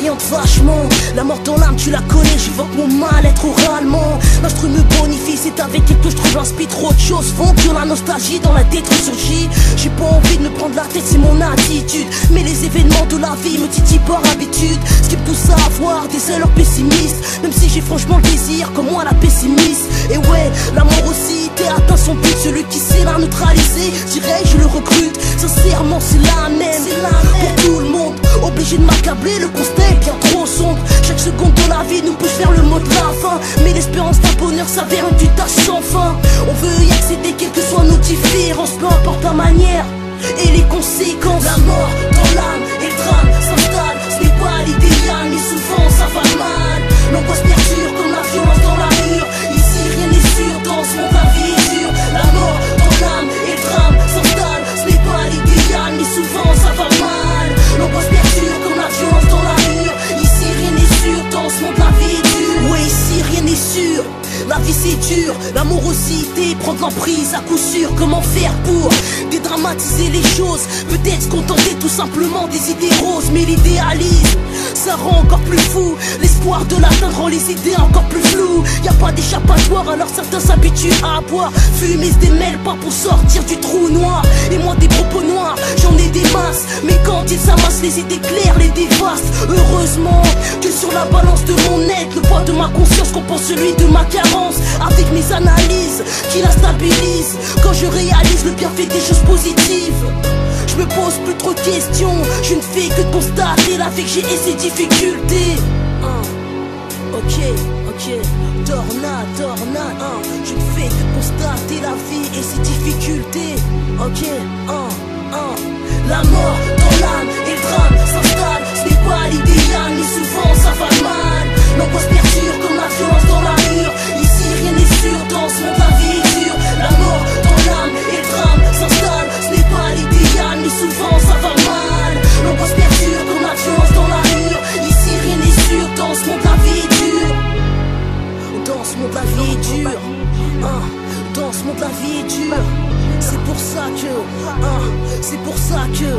m'oriente vachement. La mort dans l'âme, tu la connais, j'évoque mon mal-être oralement. L'instru me bonifie, c'est avec elle que je trouve l'inspire. Trop de choses font que la nostalgie dans la tête ressurgit. J'ai pas envie de me prendre la tête, c'est mon attitude. Mais les événements de la vie me titillent par habitude. Ce qui me pousse à avoir des allures pessimistes. Même si j'ai franchement le désir, comme moi la pessimiste. Et ouais, la morosité atteint son but. Celui qui sait la neutraliser, j'irai, je le recrute. Sincèrement c'est la même, pour tout le monde. Obligé de m'accabler, le constat est bien trop sombre. Chaque seconde de la vie nous pousse vers le mot de la fin. Mais l'espérance d'un bonheur s'avère une tâche sans fin. On veut y accéder quelles que soient nos différences, peu importe la manière et les conséquences. La mort dans l'âme et le drame s'installe. Ce n'est pas l'idéal, mais souvent ça va mal. L'angoisse perdure comme la violence dans la mur. Ici rien n'est sûr, dans ce monde la vie est dure. La mort dans l'âme et le drame s'installe. Ce n'est pas l'idéal, mais souvent ça va mal. L'angoisse perdure comme la violence dans la mur. Ici rien n'est sûr, dans ce monde la vie est dure. Ouais, ici rien n'est sûr. La vie c'est dur, l'amorosité prend de l'emprise à coup sûr. Comment faire pour dédramatiser les choses? Peut-être se contenter tout simplement des idées roses. Mais l'idéalisme, ça rend encore plus fou. L'espoir de l'atteindre rend les idées encore plus floues. Y a pas d'échappatoire, alors certains s'habituent à boire. Fumer se démêle pas pour sortir du trou noir. Et moi des propos noirs, j'en ai des masses. Mais quand ils s'amassent, les idées claires les dévastent. Heureusement que sur la balance de mon aide, le poids de ma conscience compense celui de ma carence. Avec mes analyses qui la stabilisent. Quand je réalise le bienfait des choses positives, je me pose plus trop de questions. Je ne fais que de constater la vie que j'ai et ses difficultés. Ok, tornade, je ne fais que constater la vie et ses difficultés. Ok, la mort dans l'âme et le drame s'installe. Ce n'est pas l'idéal, mais souvent ça va mal. L'angoisse perdure comme la violence dans la mur. Ici rien n'est sûr, dans ce monde la vie est dure. La mort dans l'âme et le drame s'installe. Ce n'est pas l'idéal, mais souvent ça va mal. L'angoisse perdure comme la violence dans la mur. Ici rien n'est sûr, dans ce monde la vie est dure. Dans ce monde la vie est dure. Dans ce monde la vie est dure. C'est pour ça que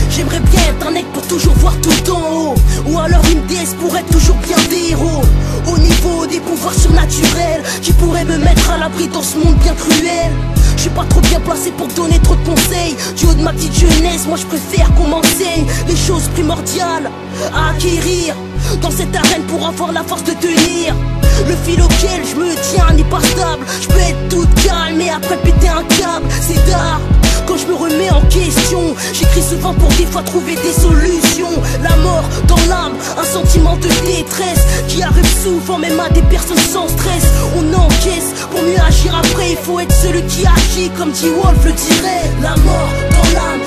j'aimerais bien être un mec pour toujours voir tout en haut. Ou alors une déesse pour être toujours bien des héros. Au niveau des pouvoirs surnaturels qui pourraient me mettre à l'abri dans ce monde bien cruel. Je suis pas trop bien placé pour donner trop de conseils. Du haut de ma petite jeunesse, moi je préfère qu'on m'enseigne les choses primordiales à acquérir dans cette arène pour avoir la force de tenir. Le fil auquel je me tiens n'est pas stable. Je peux être toute calme et après péter un câble. C'est tard quand je me remets en question. J'écris souvent pour des fois trouver des solutions. La mort dans l'âme, un sentiment de détresse qui arrive souvent même à des personnes sans stress. On encaisse pour mieux agir après. Il faut être celui qui agit comme dit Wolf le dirait. La mort dans l'âme